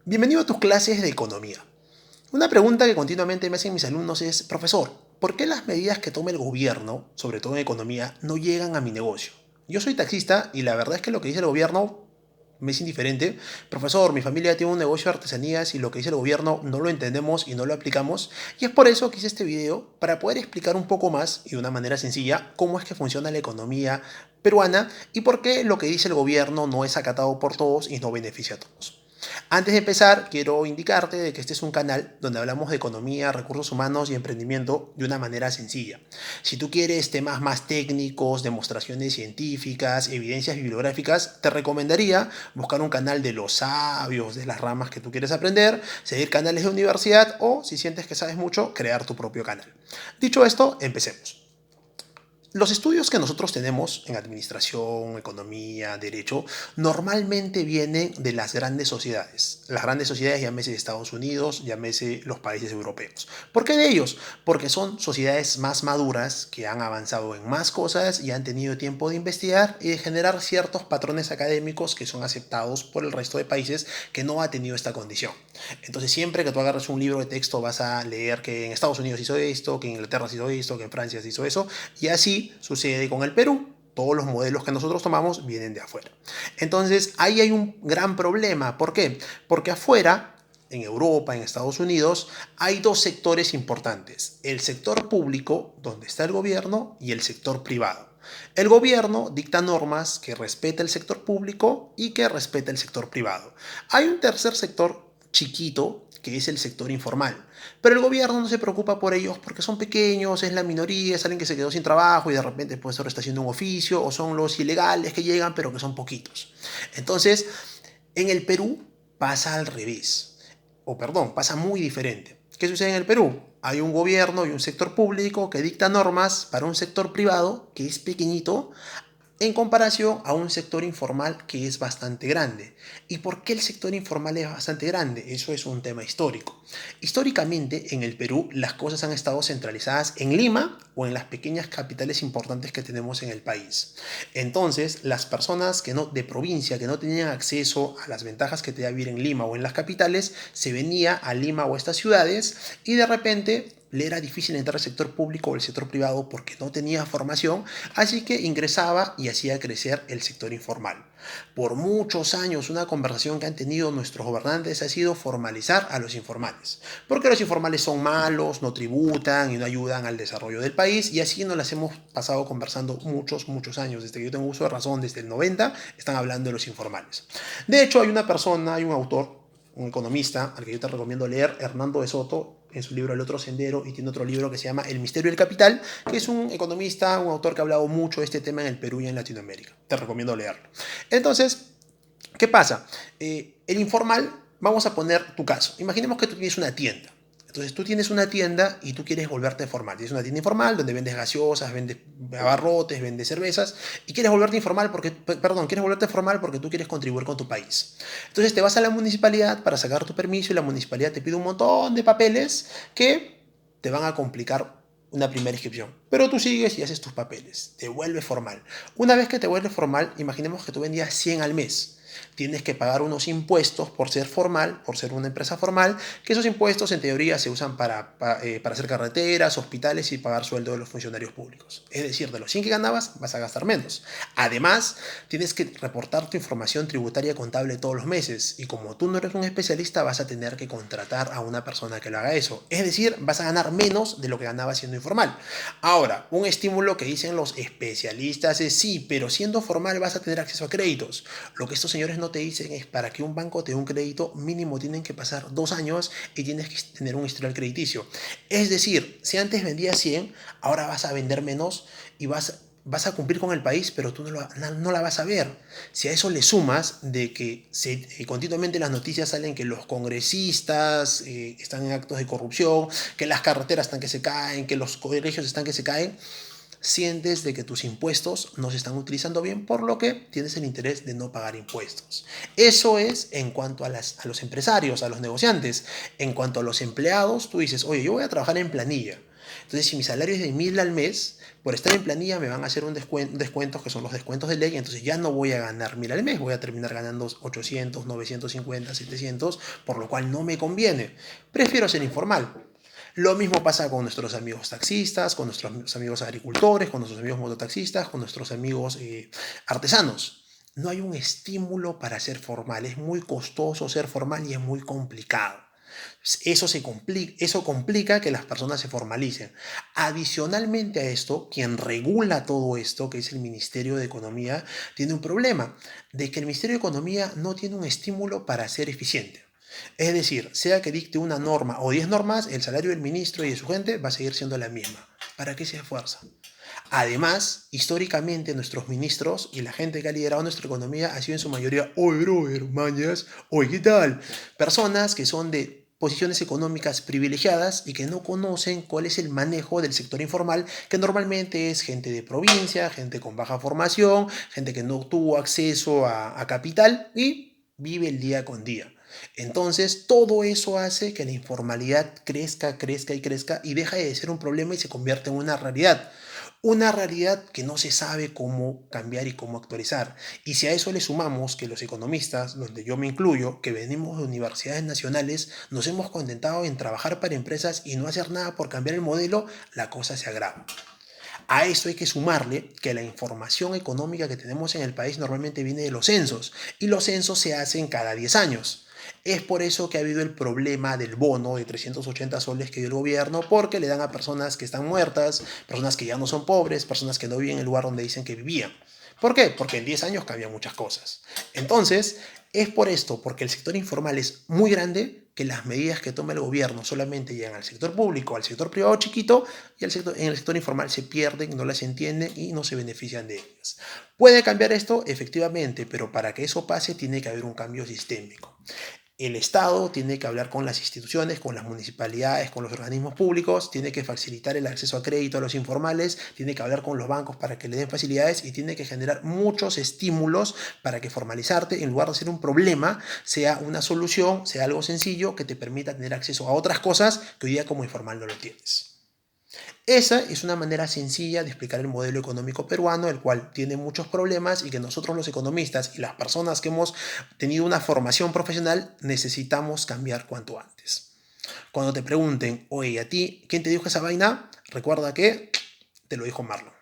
Bienvenido a tus clases de economía. Una pregunta que continuamente me hacen mis alumnos es, profesor, ¿por qué las medidas que toma el gobierno, sobre todo en economía, no llegan a mi negocio? Yo soy taxista y la verdad es que lo que dice el gobierno me es indiferente. Profesor, mi familia tiene un negocio de artesanías y lo que dice el gobierno no lo entendemos y no lo aplicamos. Y es por eso que hice este video, para poder explicar un poco más y de una manera sencilla cómo es que funciona la economía peruana y por qué lo que dice el gobierno no es acatado por todos y no beneficia a todos. Antes de empezar, quiero indicarte de que este es un canal donde hablamos de economía, recursos humanos y emprendimiento de una manera sencilla. Si tú quieres temas más técnicos, demostraciones científicas, evidencias bibliográficas, te recomendaría buscar un canal de los sabios, de las ramas que tú quieres aprender, seguir canales de universidad o, si sientes que sabes mucho, crear tu propio canal. Dicho esto, empecemos. Los estudios que nosotros tenemos en administración, economía, derecho, normalmente vienen de las grandes sociedades. Las grandes sociedades, llámese Estados Unidos, llámese los países europeos. ¿Por qué de ellos? Porque son sociedades más maduras, que han avanzado en más cosas y han tenido tiempo de investigar y de generar ciertos patrones académicos que son aceptados por el resto de países que no ha tenido esta condición. Entonces, siempre que tú agarres un libro de texto vas a leer que en Estados Unidos se hizo esto, que en Inglaterra se hizo esto, que en Francia se hizo eso, y así sucede con el Perú. Todos los modelos que nosotros tomamos vienen de afuera. Entonces, ahí hay un gran problema. ¿Por qué? Porque afuera, en Europa, en Estados Unidos, hay dos sectores importantes. El sector público, donde está el gobierno, y el sector privado. El gobierno dicta normas que respeta el sector público y que respeta el sector privado. Hay un tercer sector chiquito, que es el sector informal. Pero el gobierno no se preocupa por ellos porque son pequeños, es la minoría, es alguien que se quedó sin trabajo y de repente pues ahora está haciendo un oficio, o son los ilegales que llegan pero que son poquitos. Entonces, en el Perú pasa al revés, o perdón, pasa muy diferente. ¿Qué sucede en el Perú? Hay un gobierno y un sector público que dicta normas para un sector privado que es pequeñito, en comparación a un sector informal que es bastante grande. ¿Y por qué el sector informal es bastante grande? Eso es un tema histórico. Históricamente, en el Perú, las cosas han estado centralizadas en Lima o en las pequeñas capitales importantes que tenemos en el país. Entonces, las personas de provincia que no tenían acceso a las ventajas que te da vivir en Lima o en las capitales, se venía a Lima o a estas ciudades y de repente le era difícil entrar al sector público o al sector privado porque no tenía formación, así que ingresaba y hacía crecer el sector informal. Por muchos años una conversación que han tenido nuestros gobernantes ha sido formalizar a los informales, porque los informales son malos, no tributan y no ayudan al desarrollo del país, y así nos las hemos pasado conversando muchos años. Desde que yo tengo uso de razón, desde el 90, están hablando de los informales. De hecho, hay una persona, hay un autor, un economista al que yo te recomiendo leer, Hernando de Soto, en su libro El otro sendero, y tiene otro libro que se llama El misterio del capital, que es un economista, un autor que ha hablado mucho de este tema en el Perú y en Latinoamérica. Te recomiendo leerlo. Entonces, ¿qué pasa? El informal, vamos a poner tu caso. Imaginemos que tú tienes una tienda. Entonces tú tienes una tienda y tú quieres volverte formal. Tienes una tienda informal donde vendes gaseosas, vendes abarrotes, vendes cervezas y quieres volverte informal porque, perdón, quieres volverte formal porque tú quieres contribuir con tu país. Entonces te vas a la municipalidad para sacar tu permiso y la municipalidad te pide un montón de papeles que te van a complicar una primera inscripción. Pero tú sigues y haces tus papeles. Te vuelves formal. Una vez que te vuelves formal, imaginemos que tú vendías 100 al mes. Tienes que pagar unos impuestos por ser formal, por ser una empresa formal, que esos impuestos en teoría se usan para hacer carreteras, hospitales y pagar sueldo de los funcionarios públicos. Es decir, de los 100 que ganabas vas a gastar menos. Además, tienes que reportar tu información tributaria contable todos los meses, y como tú no eres un especialista vas a tener que contratar a una persona que lo haga eso. Es decir, vas a ganar menos de lo que ganabas siendo informal. Ahora, un estímulo que dicen los especialistas es sí, pero siendo formal vas a tener acceso a créditos. Lo que estos señores no te dicen es, para que un banco te dé un crédito mínimo tienen que pasar 2 años y tienes que tener un historial crediticio. Es decir, si antes vendías 100, ahora vas a vender menos y vas a cumplir con el país, pero tú no la vas a ver. Si a eso le sumas de que continuamente las noticias salen que los congresistas están en actos de corrupción, que las carreteras están que se caen, que los colegios están que se caen, sientes de que tus impuestos no se están utilizando bien, por lo que tienes el interés de no pagar impuestos. Eso es en cuanto a los empresarios, a los negociantes. En cuanto a los empleados, tú dices, oye, yo voy a trabajar en planilla. Entonces, si mi salario es de 1000 al mes, por estar en planilla me van a hacer un descuentos que son los descuentos de ley, entonces ya no voy a ganar 1000 al mes, voy a terminar ganando 800, 950, 700, por lo cual no me conviene. Prefiero ser informal. Lo mismo pasa con nuestros amigos taxistas, con nuestros amigos agricultores, con nuestros amigos mototaxistas, con nuestros amigos artesanos. No hay un estímulo para ser formal, es muy costoso ser formal y es muy complicado. Eso complica que las personas se formalicen. Adicionalmente a esto, quien regula todo esto, que es el Ministerio de Economía, tiene un problema de que el Ministerio de Economía no tiene un estímulo para ser eficiente. Es decir, sea que dicte una norma o 10 normas, el salario del ministro y de su gente va a seguir siendo la misma. ¿Para qué se esfuerza? Además, históricamente nuestros ministros y la gente que ha liderado nuestra economía ha sido en su mayoría, oye, brother, mañas, oye, ¿qué tal? Personas que son de posiciones económicas privilegiadas y que no conocen cuál es el manejo del sector informal, que normalmente es gente de provincia, gente con baja formación, gente que no tuvo acceso a capital y vive el día con día. Entonces, todo eso hace que la informalidad crezca, crezca y crezca y deja de ser un problema y se convierte en una realidad. Una realidad que no se sabe cómo cambiar y cómo actualizar. Y si a eso le sumamos que los economistas, donde yo me incluyo, que venimos de universidades nacionales, nos hemos contentado en trabajar para empresas y no hacer nada por cambiar el modelo, la cosa se agrava. A eso hay que sumarle que la información económica que tenemos en el país normalmente viene de los censos y los censos se hacen cada 10 años. Es por eso que ha habido el problema del bono de 380 soles que dio el gobierno, porque le dan a personas que están muertas, personas que ya no son pobres, personas que no viven en el lugar donde dicen que vivían. ¿Por qué? Porque en 10 años cambian muchas cosas. Entonces, es por esto, porque el sector informal es muy grande, que las medidas que toma el gobierno solamente llegan al sector público, al sector privado chiquito, y en el sector informal se pierden, no las entienden y no se benefician de ellas. ¿Puede cambiar esto? Efectivamente, pero para que eso pase tiene que haber un cambio sistémico. El Estado tiene que hablar con las instituciones, con las municipalidades, con los organismos públicos, tiene que facilitar el acceso a crédito a los informales, tiene que hablar con los bancos para que le den facilidades y tiene que generar muchos estímulos para que formalizarte, en lugar de ser un problema, sea una solución, sea algo sencillo que te permita tener acceso a otras cosas que hoy día como informal no lo tienes. Esa es una manera sencilla de explicar el modelo económico peruano, el cual tiene muchos problemas y que nosotros los economistas y las personas que hemos tenido una formación profesional necesitamos cambiar cuanto antes. Cuando te pregunten, oye, ¿a ti quién te dijo esa vaina? Recuerda que te lo dijo Marlon.